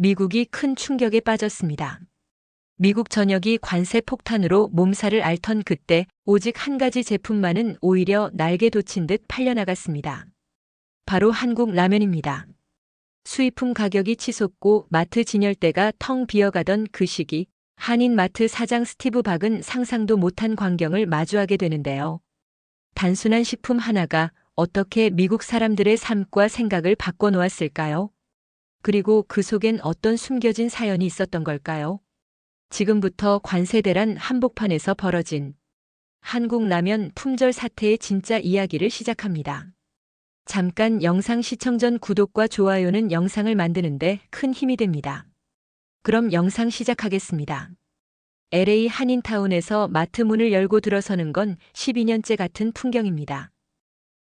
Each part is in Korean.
미국이 큰 충격에 빠졌습니다. 미국 전역이 관세 폭탄으로 몸살을 앓던 그때 오직 한 가지 제품만은 오히려 날개 돋친 듯 팔려나갔습니다. 바로 한국 라면입니다. 수입품 가격이 치솟고 마트 진열대가 텅 비어가던 그 시기, 한인마트 사장 스티브 박은 상상도 못한 광경을 마주하게 되는데요. 단순한 식품 하나가 어떻게 미국 사람들의 삶과 생각을 바꿔놓았을까요? 그리고 그 속엔 어떤 숨겨진 사연이 있었던 걸까요? 지금부터 관세대란 한복판에서 벌어진 한국 라면 품절 사태의 진짜 이야기를 시작합니다. 잠깐 영상 시청 전 구독과 좋아요는 영상을 만드는데 큰 힘이 됩니다. 그럼 영상 시작하겠습니다. LA 한인타운에서 마트 문을 열고 들어서는 건 12년째 같은 풍경입니다.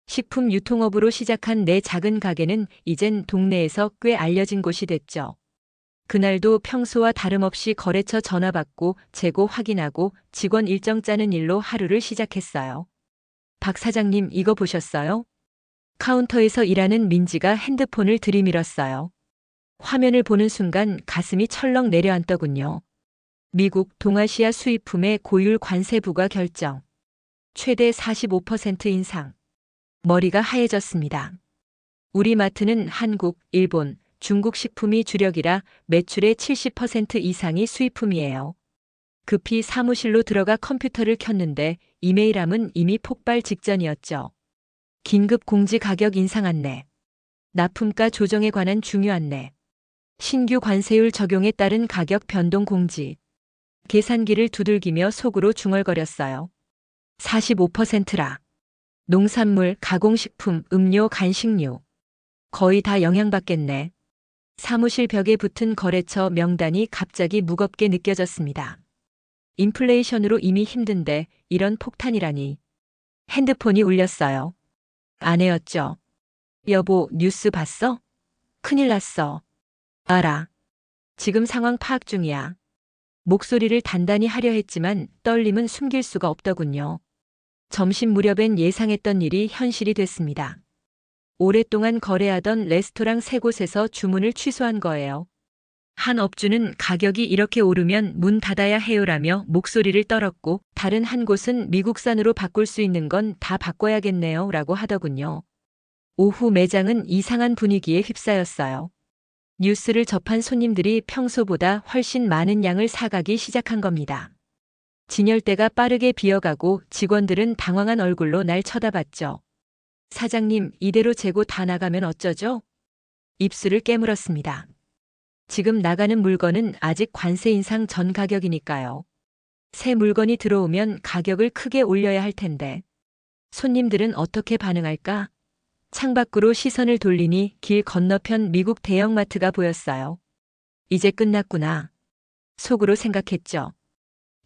식품 유통업으로 시작한 내 작은 가게는 이젠 동네에서 꽤 알려진 곳이 됐죠. 그날도 평소와 다름없이 거래처 전화 받고 재고 확인하고 직원 일정 짜는 일로 하루를 시작했어요. 박 사장님, 이거 보셨어요? 카운터에서 일하는 민지가 핸드폰을 들이밀었어요. 화면을 보는 순간 가슴이 철렁 내려앉더군요. 미국 동아시아 수입품의 고율 관세 부과 결정. 최대 45% 인상. 머리가 하얘졌습니다. 우리 마트는 한국, 일본, 중국 식품이 주력이라 매출의 70% 이상이 수입품이에요. 급히 사무실로 들어가 컴퓨터를 켰는데 이메일함은 이미 폭발 직전이었죠. 긴급 공지 가격 인상 안내. 납품가 조정에 관한 중요 안내. 신규 관세율 적용에 따른 가격 변동 공지. 계산기를 두들기며 속으로 중얼거렸어요. 45%라. 농산물, 가공식품, 음료, 간식류. 거의 다 영향받겠네. 사무실 벽에 붙은 거래처 명단이 갑자기 무겁게 느껴졌습니다. 인플레이션으로 이미 힘든데 이런 폭탄이라니. 핸드폰이 울렸어요. 아내였죠. 여보, 뉴스 봤어? 큰일 났어. 알아. 지금 상황 파악 중이야. 목소리를 단단히 하려 했지만 떨림은 숨길 수가 없더군요. 점심 무렵엔 예상했던 일이 현실이 됐습니다. 오랫동안 거래하던 레스토랑 3곳에서 주문을 취소한 거예요. 한 업주는 가격이 이렇게 오르면 문 닫아야 해요라며 목소리를 떨었고, 다른 한 곳은 미국산으로 바꿀 수 있는 건 다 바꿔야겠네요 라고 하더군요. 오후 매장은 이상한 분위기에 휩싸였어요. 뉴스를 접한 손님들이 평소보다 훨씬 많은 양을 사가기 시작한 겁니다. 진열대가 빠르게 비어가고 직원들은 당황한 얼굴로 날 쳐다봤죠. 사장님, 이대로 재고 다 나가면 어쩌죠? 입술을 깨물었습니다. 지금 나가는 물건은 아직 관세 인상 전 가격이니까요. 새 물건이 들어오면 가격을 크게 올려야 할 텐데. 손님들은 어떻게 반응할까? 창밖으로 시선을 돌리니 길 건너편 미국 대형마트가 보였어요. 이제 끝났구나. 속으로 생각했죠.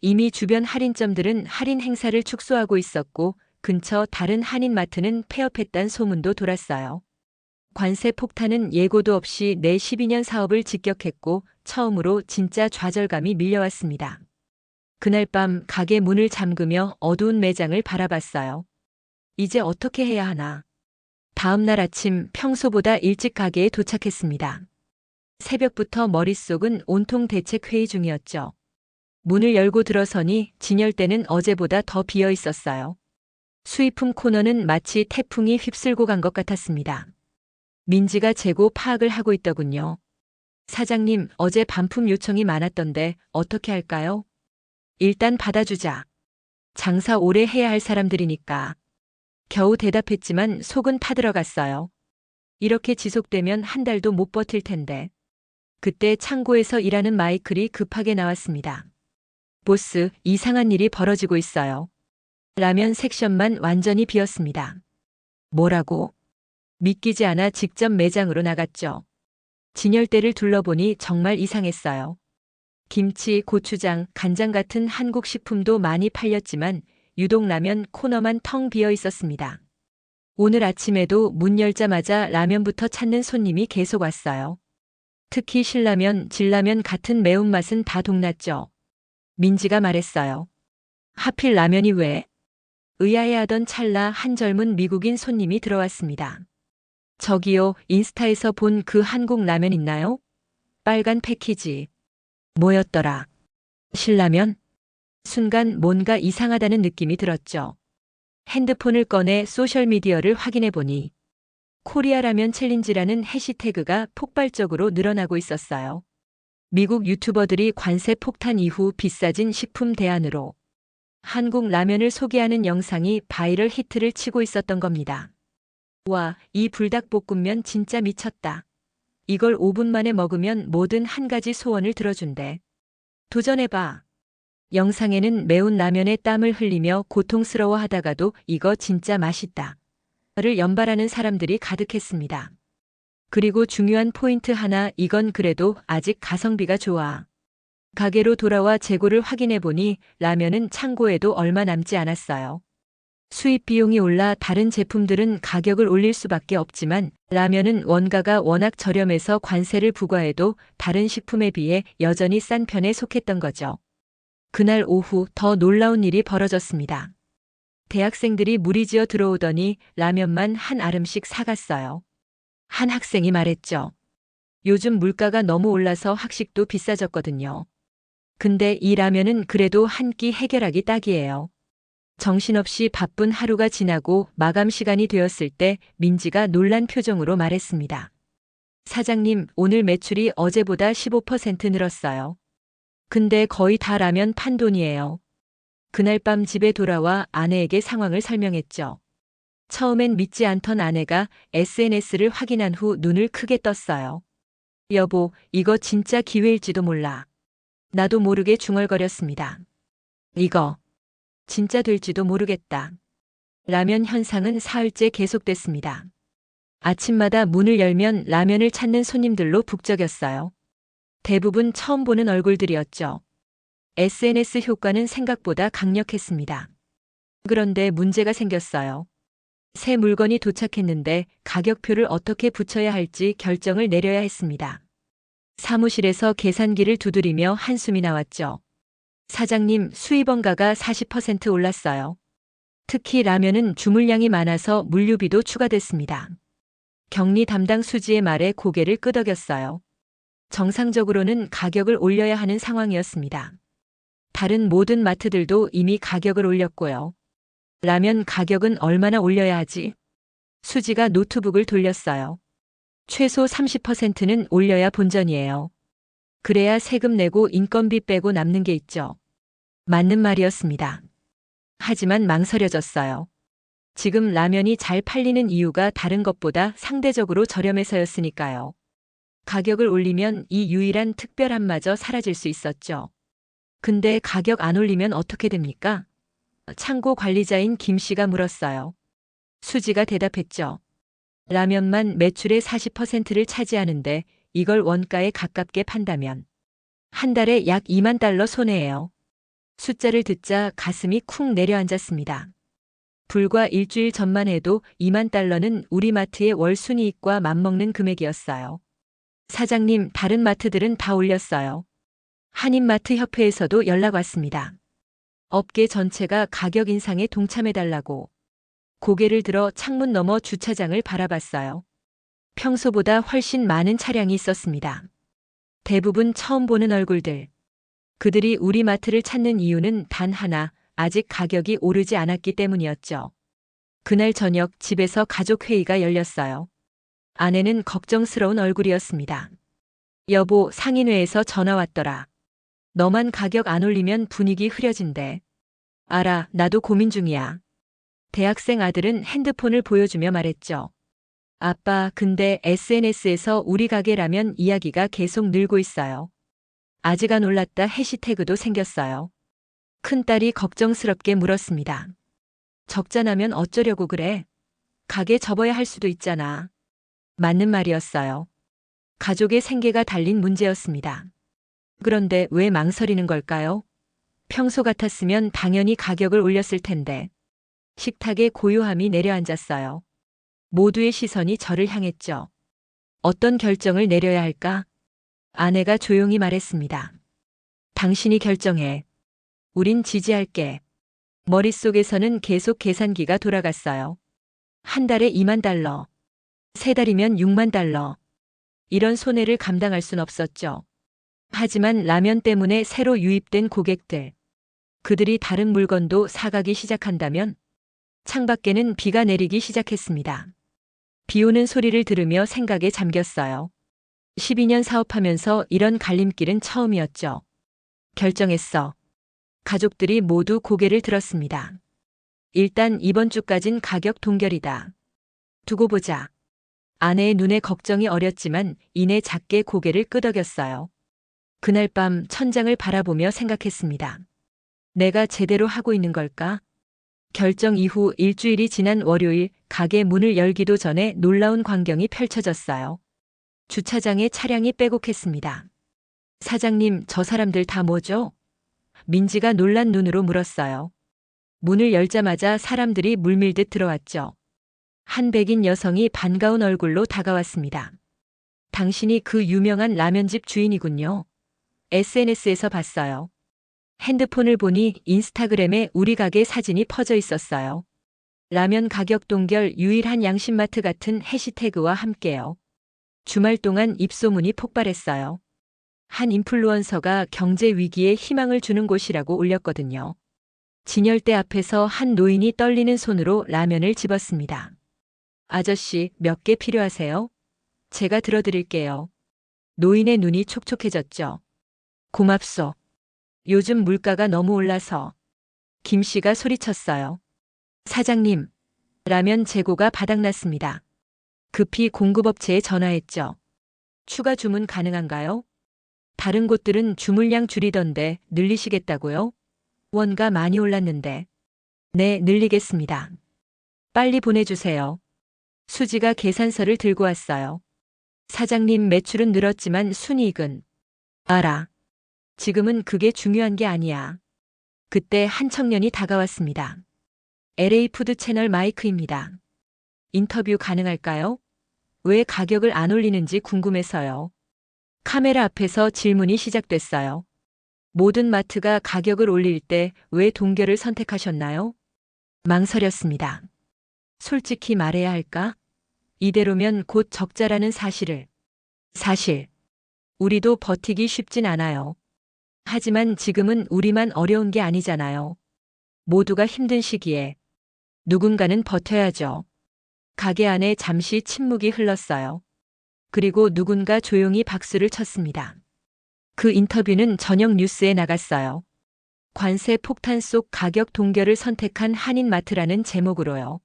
이미 주변 할인점들은 할인 행사를 축소하고 있었고 근처 다른 한인마트는 폐업했다는 소문도 돌았어요. 관세 폭탄은 예고도 없이 내 12년 사업을 직격했고 처음으로 진짜 좌절감이 밀려왔습니다. 그날 밤 가게 문을 잠그며 어두운 매장을 바라봤어요. 이제 어떻게 해야 하나. 다음 날 아침 평소보다 일찍 가게에 도착했습니다. 새벽부터 머릿속은 온통 대책 회의 중이었죠. 문을 열고 들어서니 진열대는 어제보다 더 비어 있었어요. 수입품 코너는 마치 태풍이 휩쓸고 간 것 같았습니다. 민지가 재고 파악을 하고 있더군요. 사장님, 어제 반품 요청이 많았던데 어떻게 할까요? 일단 받아주자. 장사 오래 해야 할 사람들이니까. 겨우 대답했지만 속은 타들어갔어요. 이렇게 지속되면 한 달도 못 버틸 텐데. 그때 창고에서 일하는 마이클이 급하게 나왔습니다. 보스, 이상한 일이 벌어지고 있어요. 라면 섹션만 완전히 비었습니다. 뭐라고? 믿기지 않아 직접 매장으로 나갔죠. 진열대를 둘러보니 정말 이상했어요. 김치, 고추장, 간장 같은 한국 식품도 많이 팔렸지만 유독 라면 코너만 텅 비어 있었습니다. 오늘 아침에도 문 열자마자 라면부터 찾는 손님이 계속 왔어요. 특히 신라면, 진라면 같은 매운맛은 다 동났죠. 민지가 말했어요. 하필 라면이 왜? 의아해하던 찰나 한 젊은 미국인 손님이 들어왔습니다. 저기요, 인스타에서 본 그 한국 라면 있나요? 빨간 패키지. 뭐였더라? 신라면? 순간 뭔가 이상하다는 느낌이 들었죠. 핸드폰을 꺼내 소셜미디어를 확인해 보니 코리아 라면 챌린지라는 해시태그가 폭발적으로 늘어나고 있었어요. 미국 유튜버들이 관세 폭탄 이후 비싸진 식품 대안으로 한국 라면을 소개하는 영상이 바이럴 히트를 치고 있었던 겁니다. 와, 이 불닭볶음면 진짜 미쳤다. 이걸 5분 만에 먹으면 뭐든 한 가지 소원을 들어준대. 도전해봐. 영상에는 매운 라면에 땀을 흘리며 고통스러워 하다가도 이거 진짜 맛있다. 를 연발하는 사람들이 가득했습니다. 그리고 중요한 포인트 하나, 이건 그래도 아직 가성비가 좋아. 가게로 돌아와 재고를 확인해 보니 라면은 창고에도 얼마 남지 않았어요. 수입 비용이 올라 다른 제품들은 가격을 올릴 수밖에 없지만 라면은 원가가 워낙 저렴해서 관세를 부과해도 다른 식품에 비해 여전히 싼 편에 속했던 거죠. 그날 오후 더 놀라운 일이 벌어졌습니다. 대학생들이 무리지어 들어오더니 라면만 한 아름씩 사갔어요. 한 학생이 말했죠. 요즘 물가가 너무 올라서 학식도 비싸졌거든요. 근데 이 라면은 그래도 한 끼 해결하기 딱이에요. 정신없이 바쁜 하루가 지나고 마감 시간이 되었을 때 민지가 놀란 표정으로 말했습니다. 사장님, 오늘 매출이 어제보다 15% 늘었어요. 근데 거의 다 라면 판 돈이에요. 그날 밤 집에 돌아와 아내에게 상황을 설명했죠. 처음엔 믿지 않던 아내가 SNS를 확인한 후 눈을 크게 떴어요. 여보, 이거 진짜 기회일지도 몰라. 나도 모르게 중얼거렸습니다. 이거 진짜 될지도 모르겠다. 라면 현상은 사흘째 계속됐습니다. 아침마다 문을 열면 라면을 찾는 손님들로 북적였어요. 대부분 처음 보는 얼굴들이었죠. SNS 효과는 생각보다 강력했습니다. 그런데 문제가 생겼어요. 새 물건이 도착했는데 가격표를 어떻게 붙여야 할지 결정을 내려야 했습니다. 사무실에서 계산기를 두드리며 한숨이 나왔죠. 사장님, 수입 원가가 40% 올랐어요. 특히 라면은 주물량이 많아서 물류비도 추가됐습니다. 격리 담당 수지의 말에 고개를 끄덕였어요. 정상적으로는 가격을 올려야 하는 상황이었습니다. 다른 모든 마트들도 이미 가격을 올렸고요. 라면 가격은 얼마나 올려야 하지? 수지가 노트북을 돌렸어요. 최소 30%는 올려야 본전이에요. 그래야 세금 내고 인건비 빼고 남는 게 있죠. 맞는 말이었습니다. 하지만 망설여졌어요. 지금 라면이 잘 팔리는 이유가 다른 것보다 상대적으로 저렴해서였으니까요. 가격을 올리면 이 유일한 특별함마저 사라질 수 있었죠. 근데 가격 안 올리면 어떻게 됩니까? 창고 관리자인 김 씨가 물었어요. 수지가 대답했죠. 라면만 매출의 40%를 차지하는데 이걸 원가에 가깝게 판다면 한 달에 약 2만 달러 손해예요. 숫자를 듣자 가슴이 쿵 내려앉았습니다. 불과 일주일 전만 해도 2만 달러는 우리 마트의 월 순이익과 맞먹는 금액이었어요. 사장님, 다른 마트들은 다 올렸어요. 한인마트협회에서도 연락 왔습니다. 업계 전체가 가격 인상에 동참해달라고. 고개를 들어 창문 너머 주차장을 바라봤어요. 평소보다 훨씬 많은 차량이 있었습니다. 대부분 처음 보는 얼굴들. 그들이 우리 마트를 찾는 이유는 단 하나, 아직 가격이 오르지 않았기 때문이었죠. 그날 저녁 집에서 가족회의가 열렸어요. 아내는 걱정스러운 얼굴이었습니다. 여보, 상인회에서 전화 왔더라. 너만 가격 안 올리면 분위기 흐려진대. 알아, 나도 고민 중이야. 대학생 아들은 핸드폰을 보여주며 말했죠. 아빠, 근데 SNS에서 우리 가게 라면 이야기가 계속 늘고 있어요. 아직 안 올랐다 해시태그도 생겼어요. 큰딸이 걱정스럽게 물었습니다. 적자 나면 어쩌려고 그래? 가게 접어야 할 수도 있잖아. 맞는 말이었어요. 가족의 생계가 달린 문제였습니다. 그런데 왜 망설이는 걸까요? 평소 같았으면 당연히 가격을 올렸을 텐데. 식탁에 고요함이 내려앉았어요. 모두의 시선이 저를 향했죠. 어떤 결정을 내려야 할까? 아내가 조용히 말했습니다. 당신이 결정해. 우린 지지할게. 머릿속에서는 계속 계산기가 돌아갔어요. 한 달에 2만 달러. 세 달이면 6만 달러. 이런 손해를 감당할 순 없었죠. 하지만 라면 때문에 새로 유입된 고객들, 그들이 다른 물건도 사가기 시작한다면 창밖에는 비가 내리기 시작했습니다. 비 오는 소리를 들으며 생각에 잠겼어요. 12년 사업하면서 이런 갈림길은 처음이었죠. 결정했어. 가족들이 모두 고개를 들었습니다. 일단 이번 주까진 가격 동결이다. 두고 보자. 아내의 눈에 걱정이 어렸지만 이내 작게 고개를 끄덕였어요. 그날 밤 천장을 바라보며 생각했습니다. 내가 제대로 하고 있는 걸까? 결정 이후 일주일이 지난 월요일 가게 문을 열기도 전에 놀라운 광경이 펼쳐졌어요. 주차장에 차량이 빼곡했습니다. 사장님, 저 사람들 다 뭐죠? 민지가 놀란 눈으로 물었어요. 문을 열자마자 사람들이 물밀듯 들어왔죠. 한 백인 여성이 반가운 얼굴로 다가왔습니다. 당신이 그 유명한 라면집 주인이군요. SNS에서 봤어요. 핸드폰을 보니 인스타그램에 우리 가게 사진이 퍼져 있었어요. 라면 가격 동결 유일한 양심마트 같은 해시태그와 함께요. 주말 동안 입소문이 폭발했어요. 한 인플루언서가 경제 위기에 희망을 주는 곳이라고 올렸거든요. 진열대 앞에서 한 노인이 떨리는 손으로 라면을 집었습니다. 아저씨, 몇 개 필요하세요? 제가 들어드릴게요. 노인의 눈이 촉촉해졌죠. 고맙소. 요즘 물가가 너무 올라서. 김 씨가 소리쳤어요. 사장님, 라면 재고가 바닥났습니다. 급히 공급업체에 전화했죠. 추가 주문 가능한가요? 다른 곳들은 주물량 줄이던데 늘리시겠다고요? 원가 많이 올랐는데. 네, 늘리겠습니다. 빨리 보내주세요. 수지가 계산서를 들고 왔어요. 사장님, 매출은 늘었지만 순이익은. 알아. 지금은 그게 중요한 게 아니야. 그때 한 청년이 다가왔습니다. LA 푸드 채널 마이크입니다. 인터뷰 가능할까요? 왜 가격을 안 올리는지 궁금해서요. 카메라 앞에서 질문이 시작됐어요. 모든 마트가 가격을 올릴 때 왜 동결을 선택하셨나요? 망설였습니다. 솔직히 말해야 할까? 이대로면 곧 적자라는 사실을. 사실, 우리도 버티기 쉽진 않아요. 하지만 지금은 우리만 어려운 게 아니잖아요. 모두가 힘든 시기에 누군가는 버텨야죠. 가게 안에 잠시 침묵이 흘렀어요. 그리고 누군가 조용히 박수를 쳤습니다. 그 인터뷰는 저녁 뉴스에 나갔어요. 관세 폭탄 속 가격 동결을 선택한 한인마트라는 제목으로요.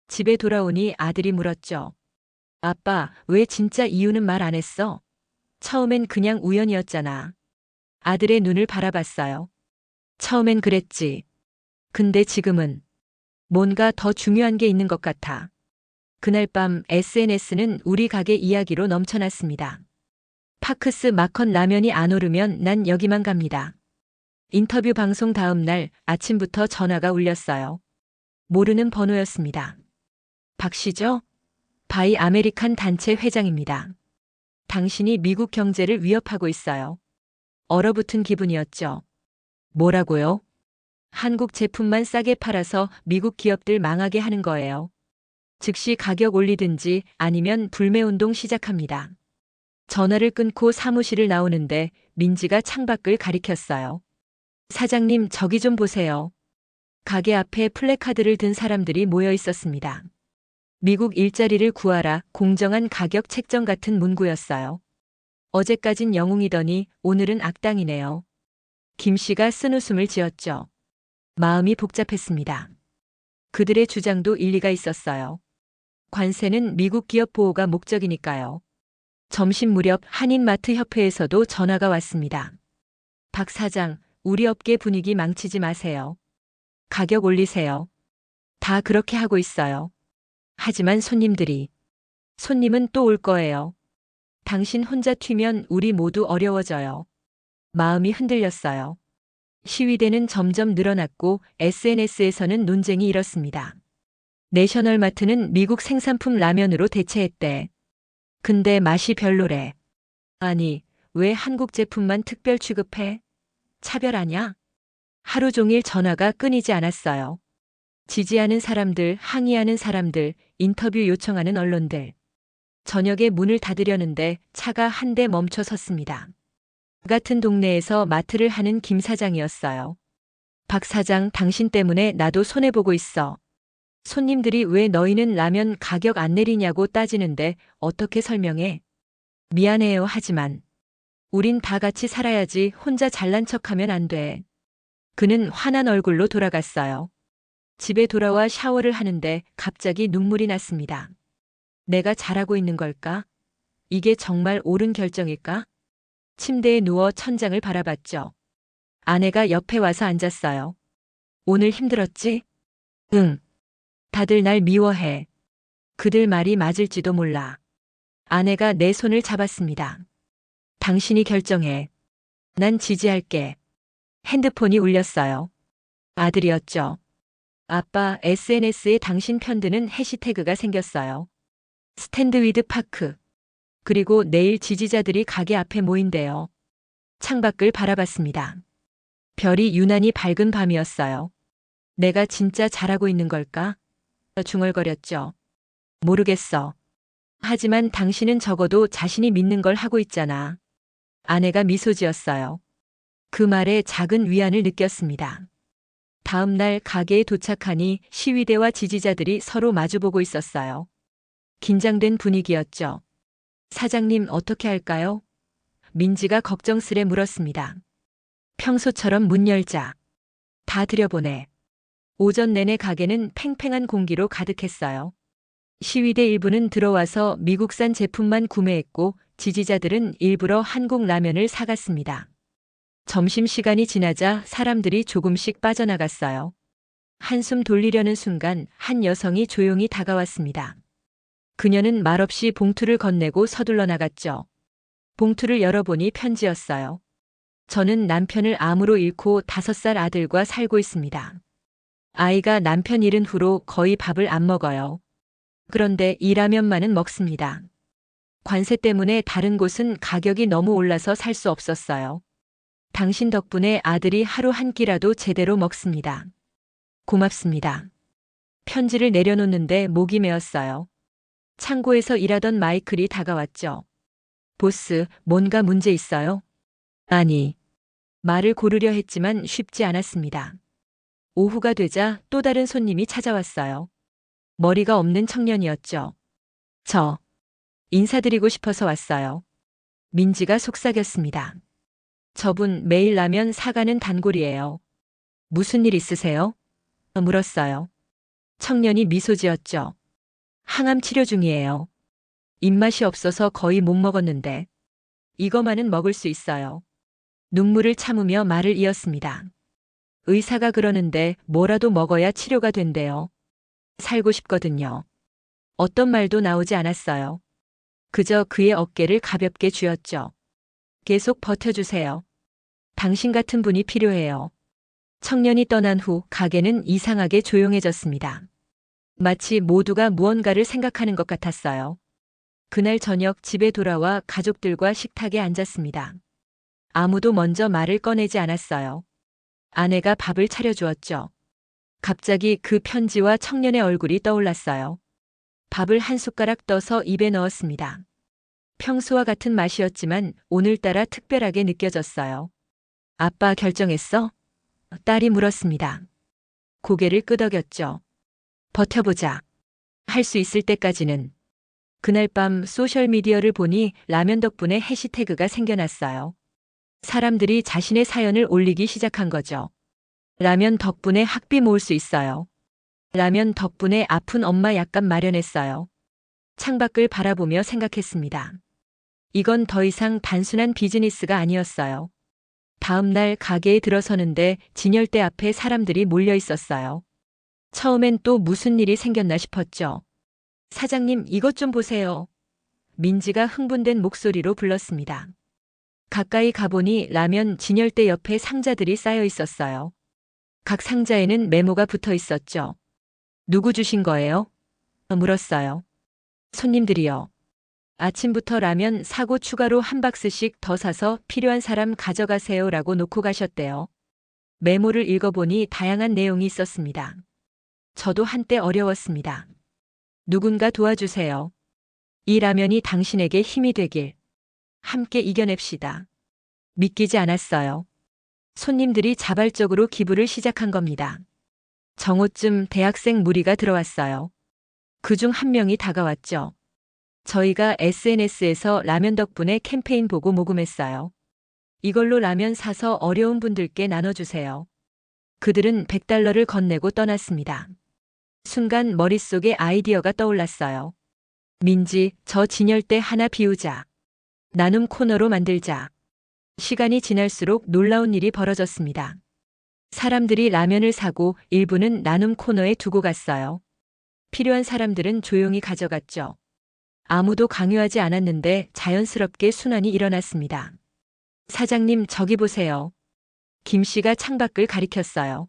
집에 돌아오니 아들이 물었죠. 아빠, 왜 진짜 이유는 말 안 했어? 처음엔 그냥 우연이었잖아. 아들의 눈을 바라봤어요. 처음엔 그랬지. 근데 지금은 뭔가 더 중요한 게 있는 것 같아. 그날 밤 SNS는 우리 가게 이야기로 넘쳐났습니다. 파크스 마컨 라면이 안 오르면 난 여기만 갑니다. 인터뷰 방송 다음 날 아침부터 전화가 울렸어요. 모르는 번호였습니다. 박 씨죠? 바이 아메리칸 단체 회장입니다. 당신이 미국 경제를 위협하고 있어요. 얼어붙은 기분이었죠. 뭐라고요? 한국 제품만 싸게 팔아서 미국 기업들 망하게 하는 거예요. 즉시 가격 올리든지 아니면 불매운동 시작합니다. 전화를 끊고 사무실을 나오는데 민지가 창밖을 가리켰어요. 사장님, 저기 좀 보세요. 가게 앞에 플래카드를 든 사람들이 모여 있었습니다. 미국 일자리를 구하라, 공정한 가격 책정 같은 문구였어요. 어제까진 영웅이더니 오늘은 악당이네요. 김 씨가 쓴웃음을 지었죠. 마음이 복잡했습니다. 그들의 주장도 일리가 있었어요. 관세는 미국 기업 보호가 목적이니까요. 점심 무렵 한인마트 협회에서도 전화가 왔습니다. 박 사장, 우리 업계 분위기 망치지 마세요. 가격 올리세요. 다 그렇게 하고 있어요. 하지만 손님은 또 올 거예요. 당신 혼자 튀면 우리 모두 어려워져요. 마음이 흔들렸어요. 시위대는 점점 늘어났고 SNS에서는 논쟁이 일었습니다. 내셔널마트는 미국 생산품 라면으로 대체했대. 근데 맛이 별로래. 아니, 왜 한국 제품만 특별 취급해? 차별하냐? 하루 종일 전화가 끊이지 않았어요. 지지하는 사람들, 항의하는 사람들, 인터뷰 요청하는 언론들. 저녁에 문을 닫으려는데 차가 한 대 멈춰 섰습니다. 같은 동네에서 마트를 하는 김 사장이었어요. 박 사장, 당신 때문에 나도 손해보고 있어. 손님들이 왜 너희는 라면 가격 안 내리냐고 따지는데 어떻게 설명해? 미안해요 하지만 우린 다 같이 살아야지 혼자 잘난 척하면 안 돼. 그는 화난 얼굴로 돌아갔어요. 집에 돌아와 샤워를 하는데 갑자기 눈물이 났습니다. 내가 잘하고 있는 걸까? 이게 정말 옳은 결정일까? 침대에 누워 천장을 바라봤죠. 아내가 옆에 와서 앉았어요. 오늘 힘들었지? 응. 다들 날 미워해. 그들 말이 맞을지도 몰라. 아내가 내 손을 잡았습니다. 당신이 결정해. 난 지지할게. 핸드폰이 울렸어요. 아들이었죠. 아빠, SNS에 당신 편드는 해시태그가 생겼어요. 스탠드 위드 파크. 그리고 내일 지지자들이 가게 앞에 모인대요. 창밖을 바라봤습니다. 별이 유난히 밝은 밤이었어요. 내가 진짜 잘하고 있는 걸까? 중얼거렸죠. 모르겠어. 하지만 당신은 적어도 자신이 믿는 걸 하고 있잖아. 아내가 미소 지었어요. 그 말에 작은 위안을 느꼈습니다. 다음 날 가게에 도착하니 시위대와 지지자들이 서로 마주보고 있었어요. 긴장된 분위기였죠. 사장님 어떻게 할까요? 민지가 걱정스레 물었습니다. 평소처럼 문 열자. 다 들여보내. 오전 내내 가게는 팽팽한 공기로 가득했어요. 시위대 일부는 들어와서 미국산 제품만 구매했고 지지자들은 일부러 한국 라면을 사갔습니다. 점심시간이 지나자 사람들이 조금씩 빠져나갔어요. 한숨 돌리려는 순간 한 여성이 조용히 다가왔습니다. 그녀는 말없이 봉투를 건네고 서둘러 나갔죠. 봉투를 열어보니 편지였어요. 저는 남편을 암으로 잃고 5살 아들과 살고 있습니다. 아이가 남편 잃은 후로 거의 밥을 안 먹어요. 그런데 이 라면만은 먹습니다. 관세 때문에 다른 곳은 가격이 너무 올라서 살 수 없었어요. 당신 덕분에 아들이 하루 한 끼라도 제대로 먹습니다. 고맙습니다. 편지를 내려놓는데 목이 메었어요. 창고에서 일하던 마이클이 다가왔죠. 보스, 뭔가 문제 있어요? 아니. 말을 고르려 했지만 쉽지 않았습니다. 오후가 되자 또 다른 손님이 찾아왔어요. 머리가 없는 청년이었죠. 저, 인사드리고 싶어서 왔어요. 민지가 속삭였습니다. 저분 매일 라면 사가는 단골이에요. 무슨 일 있으세요? 물었어요. 청년이 미소 지었죠. 항암 치료 중이에요. 입맛이 없어서 거의 못 먹었는데 이거만은 먹을 수 있어요. 눈물을 참으며 말을 이었습니다. 의사가 그러는데 뭐라도 먹어야 치료가 된대요. 살고 싶거든요. 어떤 말도 나오지 않았어요. 그저 그의 어깨를 가볍게 쥐었죠. 계속 버텨주세요. 당신 같은 분이 필요해요. 청년이 떠난 후 가게는 이상하게 조용해졌습니다. 마치 모두가 무언가를 생각하는 것 같았어요. 그날 저녁 집에 돌아와 가족들과 식탁에 앉았습니다. 아무도 먼저 말을 꺼내지 않았어요. 아내가 밥을 차려주었죠. 갑자기 그 편지와 청년의 얼굴이 떠올랐어요. 밥을 한 숟가락 떠서 입에 넣었습니다. 평소와 같은 맛이었지만 오늘따라 특별하게 느껴졌어요. 아빠 결정했어? 딸이 물었습니다. 고개를 끄덕였죠. 버텨보자. 할 수 있을 때까지는. 그날 밤 소셜미디어를 보니 라면 덕분에 해시태그가 생겨났어요. 사람들이 자신의 사연을 올리기 시작한 거죠. 라면 덕분에 학비 모을 수 있어요. 라면 덕분에 아픈 엄마 약간 마련했어요. 창밖을 바라보며 생각했습니다. 이건 더 이상 단순한 비즈니스가 아니었어요. 다음 날 가게에 들어서는데 진열대 앞에 사람들이 몰려 있었어요. 처음엔 또 무슨 일이 생겼나 싶었죠. 사장님, 이것 좀 보세요. 민지가 흥분된 목소리로 불렀습니다. 가까이 가보니 라면 진열대 옆에 상자들이 쌓여 있었어요. 각 상자에는 메모가 붙어 있었죠. 누구 주신 거예요? 물었어요. 손님들이요. 아침부터 라면 사고 추가로 한 박스씩 더 사서 필요한 사람 가져가세요라고 놓고 가셨대요. 메모를 읽어보니 다양한 내용이 있었습니다. 저도 한때 어려웠습니다. 누군가 도와주세요. 이 라면이 당신에게 힘이 되길. 함께 이겨냅시다. 믿기지 않았어요. 손님들이 자발적으로 기부를 시작한 겁니다. 정오쯤 대학생 무리가 들어왔어요. 그중 한 명이 다가왔죠. 저희가 SNS에서 라면 덕분에 캠페인 보고 모금했어요. 이걸로 라면 사서 어려운 분들께 나눠주세요. 그들은 $100를 건네고 떠났습니다. 순간 머릿속에 아이디어가 떠올랐어요. 민지, 저 진열대 하나 비우자. 나눔 코너로 만들자. 시간이 지날수록 놀라운 일이 벌어졌습니다. 사람들이 라면을 사고 일부는 나눔 코너에 두고 갔어요. 필요한 사람들은 조용히 가져갔죠. 아무도 강요하지 않았는데 자연스럽게 순환이 일어났습니다. 사장님, 저기 보세요. 김 씨가 창밖을 가리켰어요.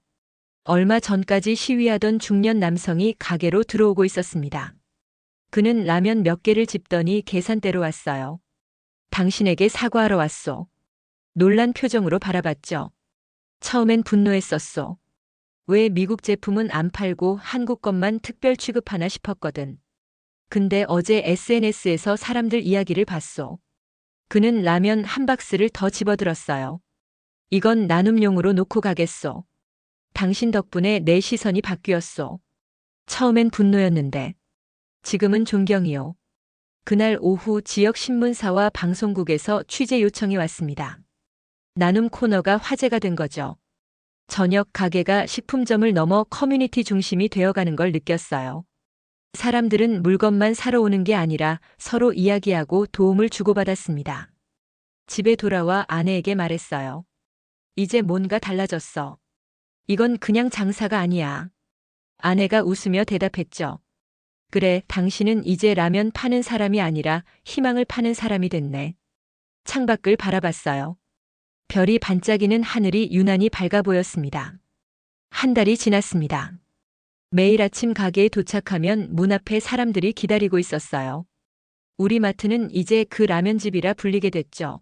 얼마 전까지 시위하던 중년 남성이 가게로 들어오고 있었습니다. 그는 라면 몇 개를 집더니 계산대로 왔어요. 당신에게 사과하러 왔소. 놀란 표정으로 바라봤죠. 처음엔 분노했었소. 왜 미국 제품은 안 팔고 한국 것만 특별 취급하나 싶었거든. 근데 어제 SNS에서 사람들 이야기를 봤소. 그는 라면 한 박스를 더 집어들었어요. 이건 나눔용으로 놓고 가겠소. 당신 덕분에 내 시선이 바뀌었소. 처음엔 분노였는데 지금은 존경이요. 그날 오후 지역 신문사와 방송국에서 취재 요청이 왔습니다. 나눔 코너가 화제가 된 거죠. 저녁 가게가 식품점을 넘어 커뮤니티 중심이 되어가는 걸 느꼈어요. 사람들은 물건만 사러 오는 게 아니라 서로 이야기하고 도움을 주고받았습니다. 집에 돌아와 아내에게 말했어요. 이제 뭔가 달라졌어. 이건 그냥 장사가 아니야. 아내가 웃으며 대답했죠. 그래, 당신은 이제 라면 파는 사람이 아니라 희망을 파는 사람이 됐네. 창밖을 바라봤어요. 별이 반짝이는 하늘이 유난히 밝아 보였습니다. 한 달이 지났습니다. 매일 아침 가게에 도착하면 문 앞에 사람들이 기다리고 있었어요. 우리 마트는 이제 그 라면집이라 불리게 됐죠.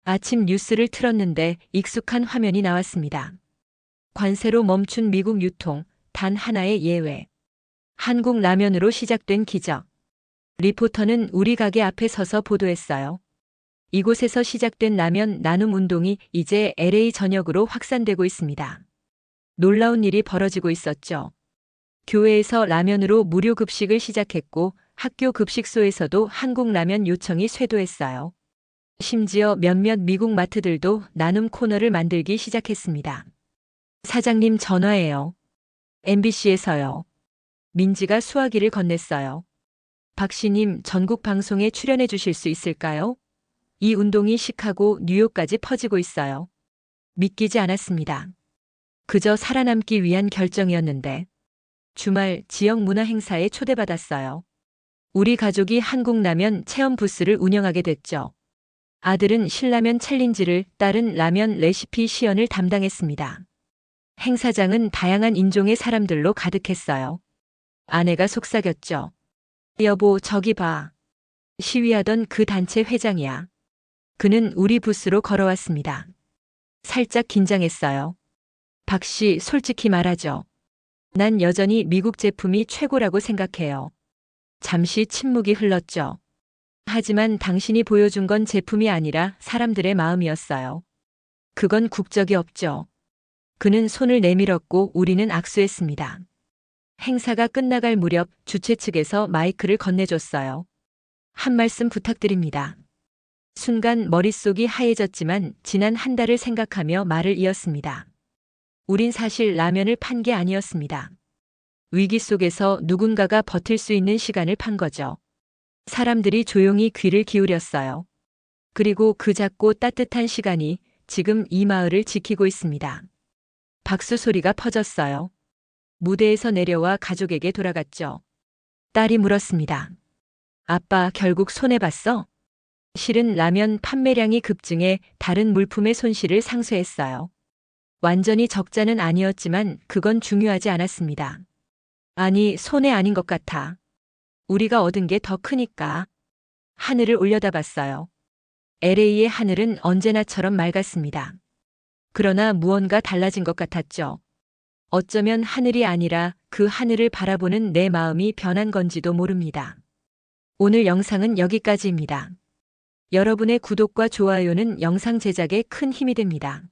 아침 뉴스를 틀었는데 익숙한 화면이 나왔습니다. 관세로 멈춘 미국 유통, 단 하나의 예외. 한국 라면으로 시작된 기적. 리포터는 우리 가게 앞에 서서 보도했어요. 이곳에서 시작된 라면 나눔 운동이 이제 LA 전역으로 확산되고 있습니다. 놀라운 일이 벌어지고 있었죠. 교회에서 라면으로 무료 급식을 시작했고 학교 급식소에서도 한국 라면 요청이 쇄도했어요. 심지어 몇몇 미국 마트들도 나눔 코너를 만들기 시작했습니다. 사장님 전화예요. MBC에서요. 민지가 수화기를 건넸어요. 박씨님, 전국 방송에 출연해 주실 수 있을까요? 이 운동이 시카고, 뉴욕까지 퍼지고 있어요. 믿기지 않았습니다. 그저 살아남기 위한 결정이었는데. 주말 지역 문화 행사에 초대받았어요. 우리 가족이 한국 라면 체험 부스를 운영하게 됐죠. 아들은 신라면 챌린지를, 딸은 라면 레시피 시연을 담당했습니다. 행사장은 다양한 인종의 사람들로 가득했어요. 아내가 속삭였죠. 여보, 저기 봐. 시위하던 그 단체 회장이야. 그는 우리 부스로 걸어왔습니다. 살짝 긴장했어요. 박 씨, 솔직히 말하죠. 난 여전히 미국 제품이 최고라고 생각해요. 잠시 침묵이 흘렀죠. 하지만 당신이 보여준 건 제품이 아니라 사람들의 마음이었어요. 그건 국적이 없죠. 그는 손을 내밀었고 우리는 악수했습니다. 행사가 끝나갈 무렵 주최 측에서 마이크를 건네줬어요. 한 말씀 부탁드립니다. 순간 머릿속이 하얘졌지만 지난 한 달을 생각하며 말을 이었습니다. 우린 사실 라면을 판 게 아니었습니다. 위기 속에서 누군가가 버틸 수 있는 시간을 판 거죠. 사람들이 조용히 귀를 기울였어요. 그리고 그 작고 따뜻한 시간이 지금 이 마을을 지키고 있습니다. 박수 소리가 퍼졌어요. 무대에서 내려와 가족에게 돌아갔죠. 딸이 물었습니다. 아빠, 결국 손해봤어? 실은 라면 판매량이 급증해 다른 물품의 손실을 상쇄했어요. 완전히 적자는 아니었지만 그건 중요하지 않았습니다. 아니, 손해 아닌 것 같아. 우리가 얻은 게 더 크니까. 하늘을 올려다봤어요. LA의 하늘은 언제나처럼 맑았습니다. 그러나 무언가 달라진 것 같았죠. 어쩌면 하늘이 아니라 그 하늘을 바라보는 내 마음이 변한 건지도 모릅니다. 오늘 영상은 여기까지입니다. 여러분의 구독과 좋아요는 영상 제작에 큰 힘이 됩니다.